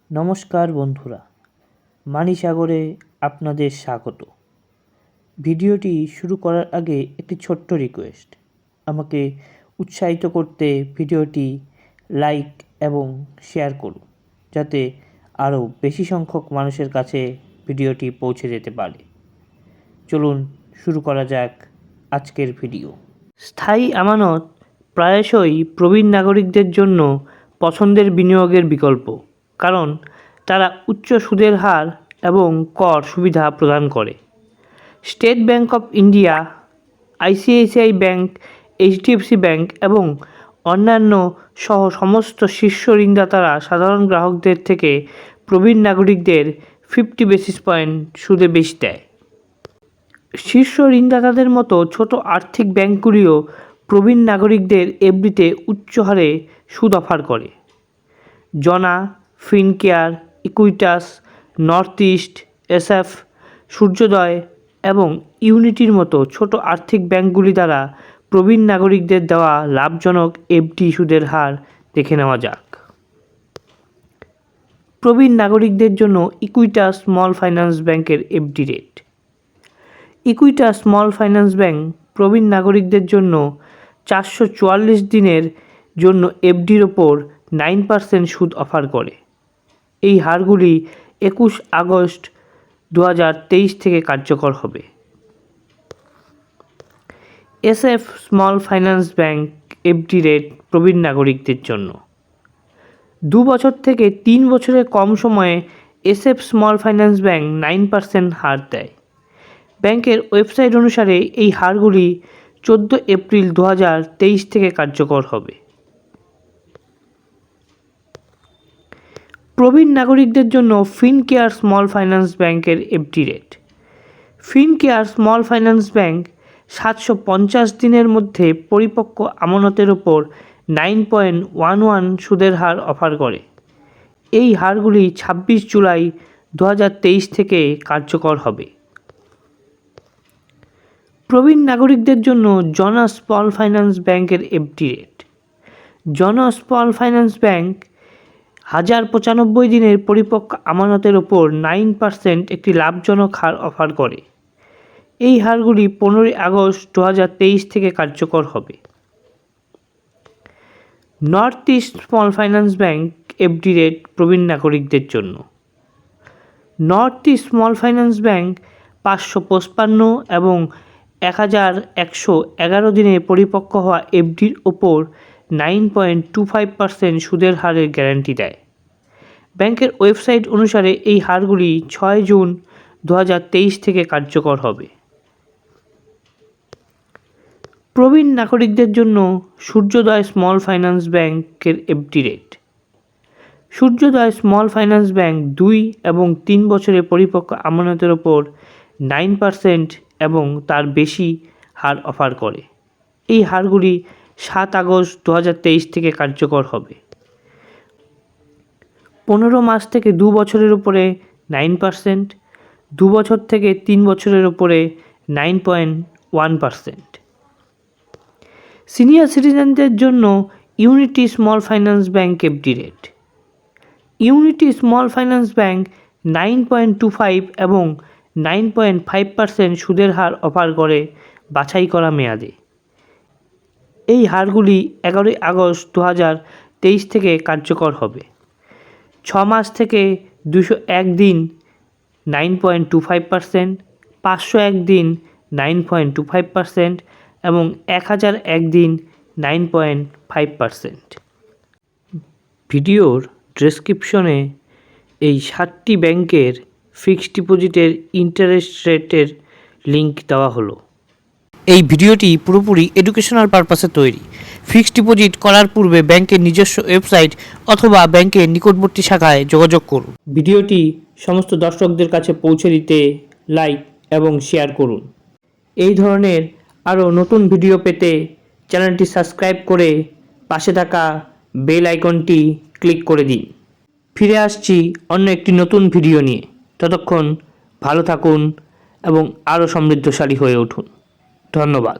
নমস্কার বন্ধুরা, মানি সাগরে আপনাদের স্বাগত। ভিডিওটি শুরু করার আগে একটি ছোট্ট রিকোয়েস্ট, আমাকে উৎসাহিত করতে ভিডিওটি লাইক এবং শেয়ার করুন, যাতে আরও বেশি সংখ্যক মানুষের কাছে ভিডিওটি পৌঁছে যেতে পারে। চলুন শুরু করা যাক আজকের ভিডিও। স্থায়ী আমানত প্রায়শই প্রবীণ নাগরিকদের জন্য পছন্দের বিনিয়োগের বিকল্প, কারণ তারা উচ্চ সুদের হার এবং কর সুবিধা প্রদান করে। State bank of India, ICICI bank, HDFC bank এবং অন্যান্য সহ সমস্ত শীর্ষ ঋণদাতারা সাধারণ গ্রাহকদের থেকে প্রবীণ নাগরিকদের 50 বেসিস পয়েন্ট সুদে বেশি দেয়। শীর্ষ ঋণদাতাদের মতো ছোট আর্থিক ব্যাংকগুলিও প্রবীণ নাগরিকদের এফডিতে উচ্চ হারে সুদ অফার করে। জনা, Fincare, Equitas, north east, SF, সূর্যোদয় এবং ইউনিটির মতো ছোট আর্থিক ব্যাংকগুলি দ্বারা প্রবীণ নাগরিকদের দেওয়া লাভজনক এফডি সুদের হার দেখে নেওয়া যাক। প্রবীণ নাগরিকদের জন্য ইকুইটাস স্মল ফাইন্যান্স ব্যাংকের FD rate. Equitas small finance bank প্রবীণ নাগরিকদের জন্য 444 দিনের জন্য এফডির ওপর 9% সুদ অফার করে। এই হারগুলি 21 আগস্ট 2023 থেকে কার্যকর হবে। ESAF small finance bank FD rate প্রবীণ নাগরিকদের জন্য 2 বছর থেকে 3 বছরের কম সময়ে এসএফ স্মল ফাইন্যান্স ব্যাংক 9% হার দেয়। ব্যাংকের ওয়েবসাইট অনুসারে এই হারগুলি 14 এপ্রিল 2023 থেকে কার্যকর হবে। প্রবীণ নাগরিকদের জন্য ফিনকেয়ার স্মল ফাইন্যান্স ব্যাংকের FD rate. Fincare small finance bank 750 দিনের মধ্যে পরিপক্ক আমানতের ওপর 9.11 সুদের হার অফার করে। এই হারগুলি 26 জুলাই 2023 থেকে কার্যকর হবে। প্রবীণ নাগরিকদের জন্য জনা স্মল ফাইন্যান্স ব্যাংকের এফডি রেট। জনা স্মল ফাইন্যান্স ব্যাংক 1095 দিনের পরিপক্ক আমানতের ওপর 9% একটি লাভজনক হার অফার করে। এই হারগুলি 15 আগস্ট 2023 থেকে কার্যকর হবে। North East small finance bank FD rate প্রবীণ নাগরিকদের জন্য। North East small finance bank 555 এবং 1111 দিনে পরিপক্ক হওয়া এফডির ওপর 9.25% সুদের হারের গ্যারান্টি দেয়। ব্যাংকের ওয়েবসাইট অনুসারে এই হারগুলি 6 জুন 2023 থেকে কার্যকর হবে। প্রবীণ নাগরিকদের জন্য সূর্যোদয় স্মল ফাইন্যান্স ব্যাংকের এফডি রেট। সূর্যোদয় স্মল ফাইন্যান্স ব্যাংক 2 এবং 3 বছরের পরিপক্ক আমানতের ওপর 9% এবং তার বেশি হার অফার করে। এই হারগুলি 7 আগস্ট 2023 থেকে কার্যকর হবে। 15 মাস থেকে 2 বছরের উপরে 9%, 2 বছর থেকে 3 বছরের উপরে 9.1%। সিনিয়র সিটিজেনদের জন্য unity small finance bank FD rate. Unity small finance bank 9.25 এবং 9.5% সুদের হার অফার করে বাছাই করা মেয়াদে। এই হারগুলি 11 আগস্ট 2023 থেকে কার্যকর হবে। 6 মাস থেকে 201 দিন 9.25%, 501 দিন 9.25% এবং 1001 দিন 9.5%। ভিডিওর ডেসক্রিপশনে এই 7টি ব্যাংকের ফিক্সড ডিপোজিটের ইন্টারেস্ট রেটের লিঙ্ক দেওয়া হলো। এই ভিডিওটি পুরোপুরি এডুকেশনাল পারপাসে তৈরি। ফিক্সড ডিপোজিট করার পূর্বে ব্যাংকের নিজস্ব ওয়েবসাইট অথবা ব্যাংকের নিকটবর্তী শাখায় যোগাযোগ করুন। ভিডিওটি সমস্ত দর্শকদের কাছে পৌঁছে দিতে লাইক এবং শেয়ার করুন। এই ধরনের আরও নতুন ভিডিও পেতে চ্যানেলটি সাবস্ক্রাইব করে পাশে থাকা বেল আইকনটি ক্লিক করে দিন। ফিরে আসছি অন্য একটি নতুন ভিডিও নিয়ে। ততক্ষণ ভালো থাকুন এবং আরও সমৃদ্ধশালী হয়ে উঠুন। ধন্যবাদ।